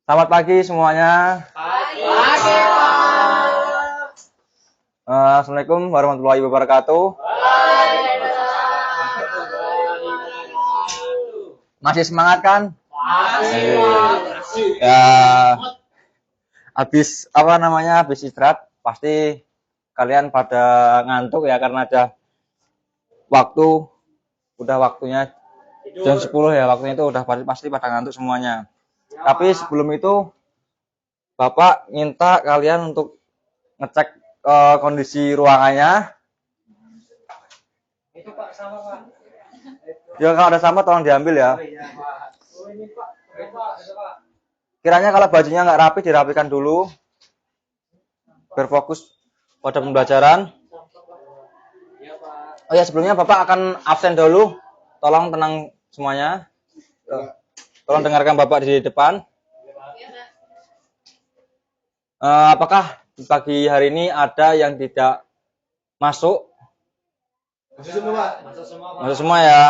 Selamat pagi semuanya. Pagi, Pak. Assalamualaikum warahmatullahi wabarakatuh. Masih semangat kan? Masih. Ya, habis istirahat pasti kalian pada ngantuk ya karena ada waktunya jam 10 ya, waktunya itu udah pasti pada ngantuk semuanya. Tapi sebelum itu Bapak minta kalian untuk ngecek kondisi ruangannya. Itu Pak sama Pak. Ya kalau ada sampah tolong diambil ya. Oh ini Pak. Pak. Kiranya kalau bajunya nggak rapi dirapikan dulu. Berfokus pada pembelajaran. Oh ya, sebelumnya Bapak akan absen dulu. Tolong tenang semuanya. Tolong dengarkan Bapak di depan. Apakah di pagi hari ini ada yang tidak masuk? Masuk semua Pak. Masuk semua Pak. Masuk semua ya.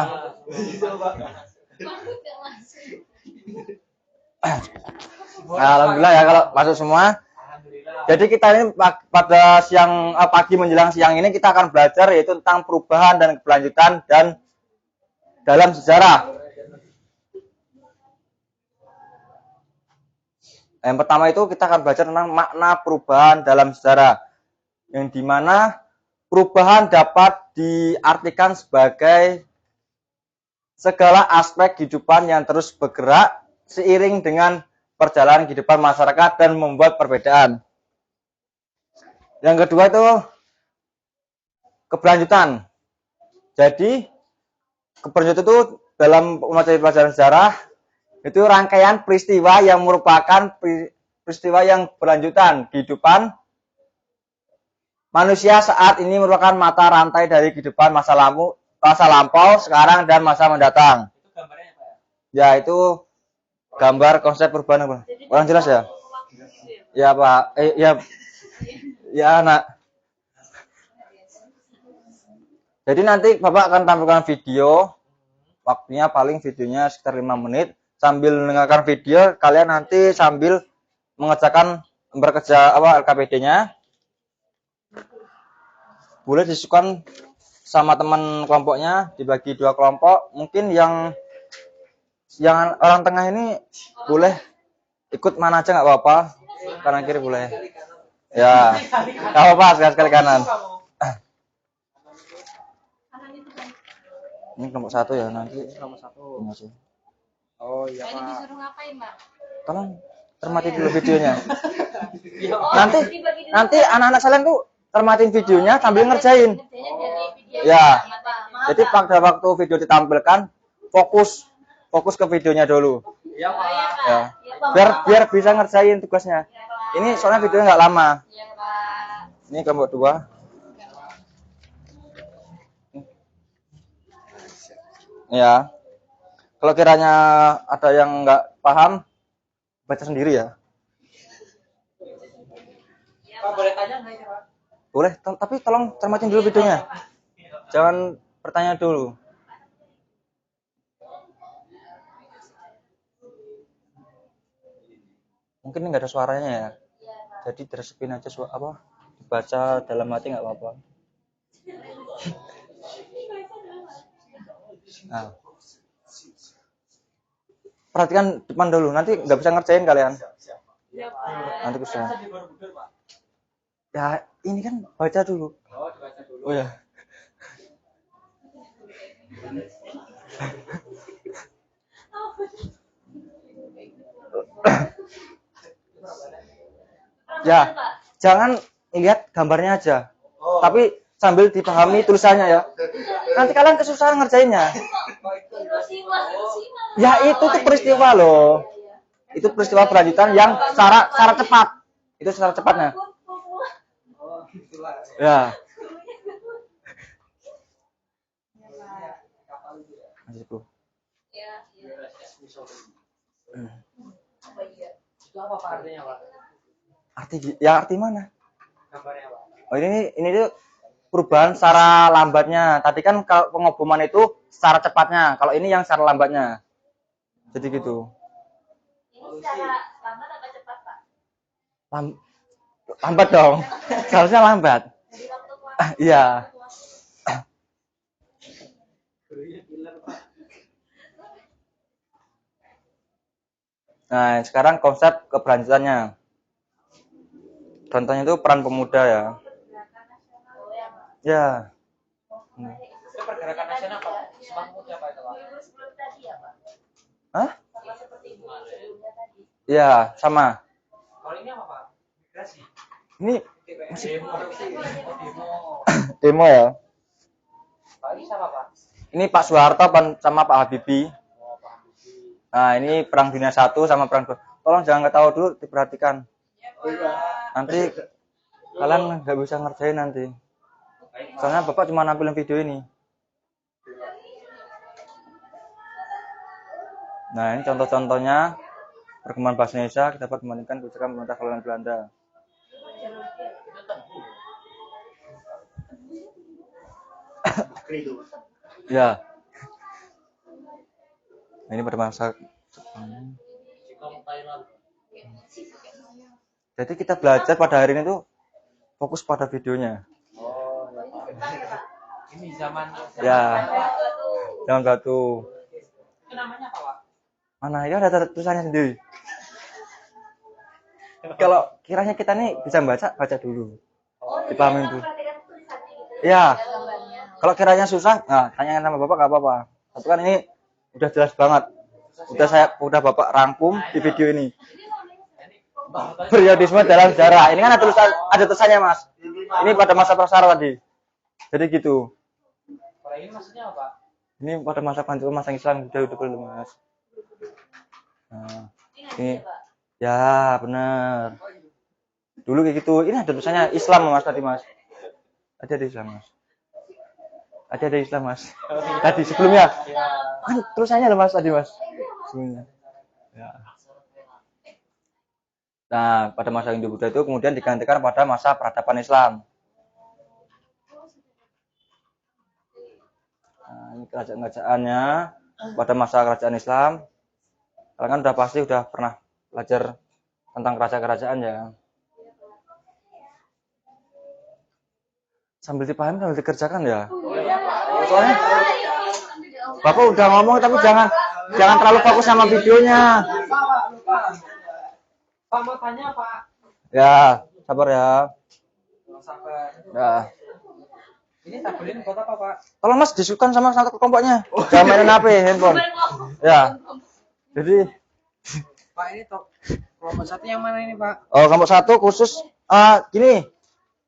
Alhamdulillah ya kalau masuk semua. Jadi kita ini pada pagi menjelang siang ini kita akan belajar yaitu tentang perubahan dan keberlanjutan dan dalam sejarah. Yang pertama itu kita akan belajar tentang makna perubahan dalam sejarah, yang dimana perubahan dapat diartikan sebagai segala aspek kehidupan yang terus bergerak seiring dengan perjalanan kehidupan masyarakat dan membuat perbedaan. Yang kedua itu keberlanjutan. Jadi keberlanjutan itu dalam materi pelajaran sejarah itu rangkaian peristiwa yang merupakan peristiwa yang berlanjutan kehidupan manusia saat ini merupakan mata rantai dari kehidupan masa lampau, sekarang dan masa mendatang. Itu gambarnya Pak. Ya itu gambar konsep perubahan apa? Orang jelas ya? Ya Pak, ya Nak. Jadi nanti Bapak akan tampilkan video, waktunya paling videonya sekitar 5 menit. Sambil mendengarkan video, kalian nanti sambil mengerjakan LKPD-nya. Boleh disukan sama teman kelompoknya, dibagi 2 kelompok. Mungkin yang orang tengah ini boleh ikut mana aja nggak apa-apa, kanan kiri boleh. Ya, nggak apa-apa sekali kanan. Ini kelompok 1 ya nanti. Kelompok 1. Masih. Oh iya Pak. Ini disuruh ngapain, Pak? Tolong cermati dulu videonya. Oh, Nanti anak-anak kalian tuh cermatin videonya sambil ngerjain. Oh. Ya. Jadi pada waktu video ditampilkan fokus ke videonya dulu. Iya Pak. Ya. Biar bisa ngerjain tugasnya. Ini soalnya videonya nggak lama. Iya, Pak. Ini kelompok 2. Ya. Kalau kiranya ada yang nggak paham, baca sendiri ya. Pak boleh tanya nggak ini Pak? Boleh, tapi tolong cermatin dulu videonya. Jangan bertanya dulu. Mungkin nggak ada suaranya ya. Jadi diresepin aja dibaca dalam hati nggak apa-apa. Nah. Perhatikan depan dulu, nanti nggak bisa ngerjain kalian. Nanti bisa. Ya, ini kan baca dulu. Oh, dibaca dulu. Oh ya. Ya, jangan lihat gambarnya aja. Tapi sambil dipahami tulisannya ya. Nanti kalian kesusahan ngerjainnya. Ya, itu tuh peristiwa loh. Itu peristiwa berlanjutan yang secara cepat. Itu secara cepatnya. Oh, itulah. Ya. Masih Bu. Ya, Itu apa Pak artinya Pak? Arti mana? Gambarnya Pak. Oh ini tuh perubahan secara lambatnya. Tadi kan kalau pengoboman itu secara cepatnya. Kalau ini yang secara lambatnya. Jadi gitu. Ini secara lambat atau cepat, Pak? Lambat dong. Seharusnya lambat. Jadi waktu puasa. Iya. Gurunya killer, Pak. Nah, sekarang konsep keberlanjutannya. Contohnya itu peran pemuda ya. Oh, yang Ya. Itu pergerakan nasional, Pak. Sumpah Pemuda, Pak, itu, Pak. ibu sebelum tadi ya, Pak? Hah? Sama seperti ibu sebelumnya tadi. Ya, sama. Kalau ini apa, Pak? Migrasi. Ini Demo. Demo. demo ya. Pak, ini siapa, Pak? Ini Pak Soeharto sama Pak Habibie. Oh, Pak Habibie. Nah, ini perang dunia 1 sama perang 2. Tolong jangan ketawa dulu, diperhatikan. Nanti kalian nggak bisa ngerjain nanti. Soalnya Bapak cuma nampilin video ini. Nah, ini contoh-contohnya perkembangan bahasa Indonesia kita dapat membandingkan kebijakan pemerintah kolonial Belanda. Ya. Nah, ini pada masa Jepang. Jadi kita belajar pada hari ini tuh fokus pada videonya. Oh, ya, Pak. Ini zaman Ya, jangan batu. itu namanya apa, Pak? Mana ya ada tulisannya sendiri. Kalau kiranya kita nih bisa baca dulu. Dipahamin dulu. Perhatikan tulisannya gitu. Ya, Gambarnya. kalau kiranya susah, nah tanyain sama Bapak nggak apa-apa. Tapi kan ini udah jelas banget. Udah Bapak rangkum di video ini. Periodisme dalam sejarah. Ini kan ada tulisannya, Mas. Ini pada masa prasejarah tadi. Jadi gitu. Kalau ini maksudnya apa, Pak? Ini pada masa Pancasila, masa Islam udah dulu, Mas. Nah, ini ya benar. Dulu kayak gitu. Ini ada tulisannya Islam, Mas, tadi, Mas. Ada Islam, Mas. Ada Islam, Mas. Tadi sebelumnya. Kan tulisannya loh, Mas, tadi, Mas. Sebelumnya. Ya. Nah, pada masa Hindu Buddha itu kemudian digantikan pada masa peradaban Islam. Nah, ini kerajaan-kerajaannya pada masa kerajaan Islam. Kalian kan udah pasti udah pernah belajar tentang kerajaan-kerajaan ya. Sambil dipahami sambil dikerjakan ya. Soalnya Bapak udah ngomong tapi jangan terlalu fokus sama videonya. Pak, mau tanya, Pak. Ya, sabar ya. Sabar. Ya. Ini tabelin buat apa, Pak? Tolong Mas disukan sama kelompoknya. Jangan mainin HP, handphone. Ya. Jadi Pak, ini kelompok satu yang mana ini, Pak? kelompok 1 khusus gini.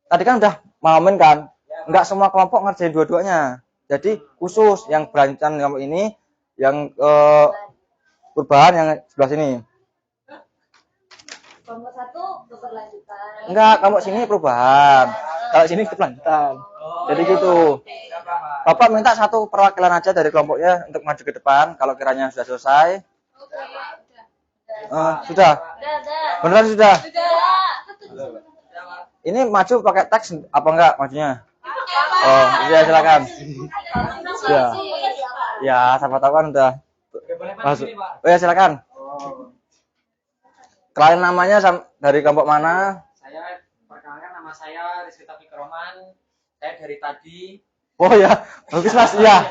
Tadi kan udah mahamin kan. Enggak semua kelompok ngerjain dua-duanya. Jadi khusus yang berlanjutan kelompok ini yang perubahan yang sebelah sini. Kelompok 1 keberlanjutan. Enggak, kelompok sini perubahan. Kalau sini keberlanjutan. Jadi gitu. Bapak minta satu perwakilan aja dari kelompoknya untuk maju ke depan. Kalau kiranya sudah selesai. Sudah. Beneran sudah. Ini maju pakai teks apa enggak majunya? Oh, iya silakan. Ya. Ya, siapa tahu kan udah masuk. Oh ya silakan. Kalian namanya dari kelompok mana? Saya perkenalkan, nama saya Rizky Taufik Roman. Saya dari tadi. Oh ya, bagus Mas. Iya.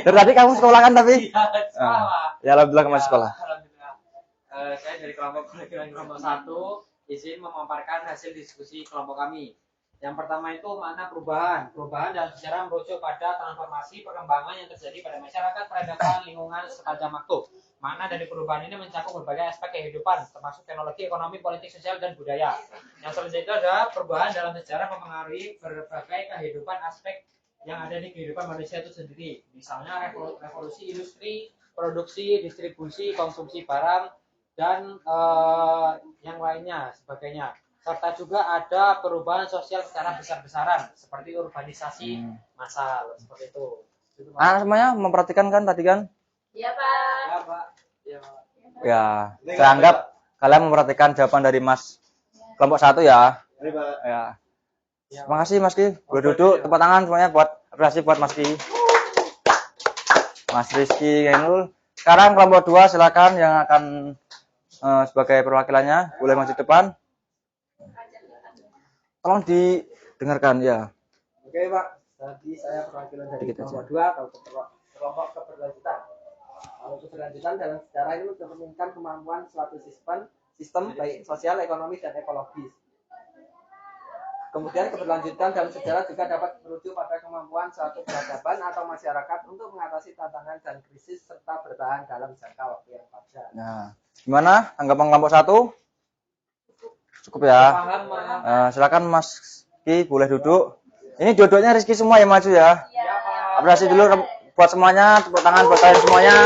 Dari tadi kamu sekolah kan tapi? Iya, sekolah. Ya alhamdulillah masih sekolah. Alhamdulillah. Saya dari kelompok pelajaran kelompok 1, izin memaparkan hasil diskusi kelompok kami. Yang pertama itu makna perubahan. Perubahan dalam sejarah merujuk pada transformasi perkembangan yang terjadi pada masyarakat, peradaban, lingkungan sepanjang waktu. Makna dari perubahan ini mencakup berbagai aspek kehidupan, termasuk teknologi, ekonomi, politik, sosial, dan budaya. Yang selanjutnya itu adalah perubahan dalam sejarah mempengaruhi berbagai kehidupan aspek yang ada di kehidupan manusia itu sendiri. Misalnya revolusi industri, produksi, distribusi, konsumsi barang, dan yang lainnya sebagainya. Serta juga ada perubahan sosial secara besar-besaran seperti urbanisasi massal seperti itu. Semuanya memperhatikan kan tadi kan? Iya, Pak. Ya, Pak. Ya, Pak. Ya, saya anggap kalian memperhatikan jawaban dari Mas kelompok 1 ya. Ya. Terima kasih Mas Ki. Boleh duduk, tepuk tangan semuanya buat apresiasi buat Mas Ki. Mas Rizky Gainul. Sekarang kelompok 2 silakan yang akan sebagai perwakilannya boleh maju depan. Tolong didengarkan ya. Oke Pak, tadi saya perwakilan dari Dikit aja. kelompok 2 atau kelompok keberlanjutan. Kalau keberlanjutan dalam sejarah ini mencerminkan kemampuan suatu sistem baik sosial, ekonomi, dan ekologis. Kemudian keberlanjutan dalam sejarah juga dapat merujuk pada kemampuan suatu peradaban atau masyarakat untuk mengatasi tantangan dan krisis serta bertahan dalam jangka waktu yang panjang. Nah, gimana tanggapan kelompok 1? Cukup ya. Paham, Mas. Silakan Mas Ki boleh duduk. Ini dua-duanya Rizky semua yang maju ya. Ya. Apresiasi dulu buat semuanya, tepuk tangan buat kalian semuanya.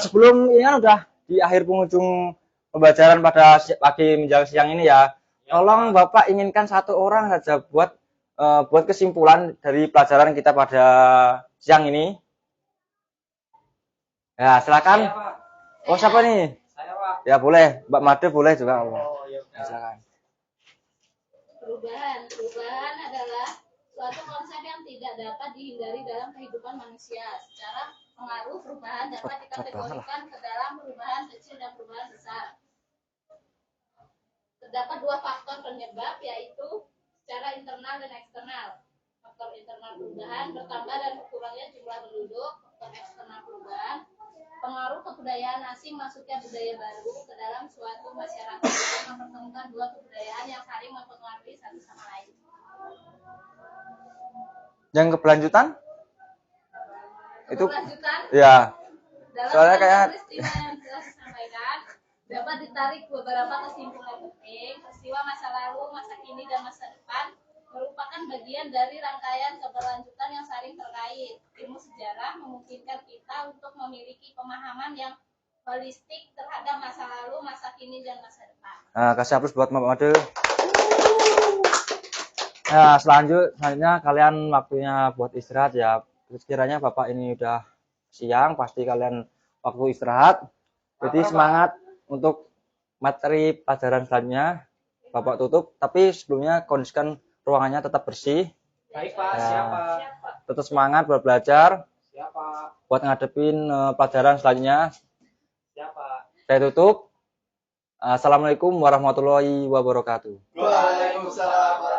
Sebelum ini kan udah di akhir penghujung pembelajaran pada pagi menjelang siang ini ya. Tolong Bapak inginkan satu orang saja buat kesimpulan dari pelajaran kita pada siang ini. Ya, silakan. Saya, Pak. Oh, siapa nih? Saya, Pak. Ya, boleh. Mbak Made boleh juga. Oh, iya. Ya, silakan. Perubahan adalah suatu konsep yang tidak dapat dihindari dalam kehidupan manusia. Secara pengaruh perubahan dapat dikategorikan ke dalam perubahan kecil dan perubahan besar. Terdapat dua faktor penyebab, yaitu secara internal dan eksternal. Faktor internal perubahan bertambah dan berkurangnya jumlah penduduk. Faktor eksternal perubahan pengaruh kebudayaan asing masuknya budaya baru ke dalam suatu masyarakat yang mempertemukan dua kebudayaan yang saling mempengaruhi satu sama lain. Yang keberlanjutan? Itu Keberlanjutan, ya. dalam Soalnya kayak- peristiwa yang telah disampaikan dapat ditarik beberapa kesimpulan penting. Peristiwa masa lalu, masa kini, dan masa depan merupakan bagian dari rangkaian keberlanjutan yang saling terkait. Ilmu sejarah memungkinkan kita untuk memiliki pemahaman yang holistik terhadap masa lalu, masa kini, dan masa depan. Nah, kasih aplaus buat Mbak Made. Nah, selanjutnya kalian waktunya buat istirahat ya. Sekiranya Bapak ini udah siang, pasti kalian waktu istirahat. Jadi semangat untuk materi pelajaran selanjutnya. Bapak tutup, tapi sebelumnya kondisikan ruangannya tetap bersih. Baik, Pak. Ya. Siapa? Tetap semangat buat belajar, Siapa? buat ngadepin pelajaran selanjutnya. Siapa? Saya tutup. Assalamualaikum warahmatullahi wabarakatuh. Waalaikumsalam.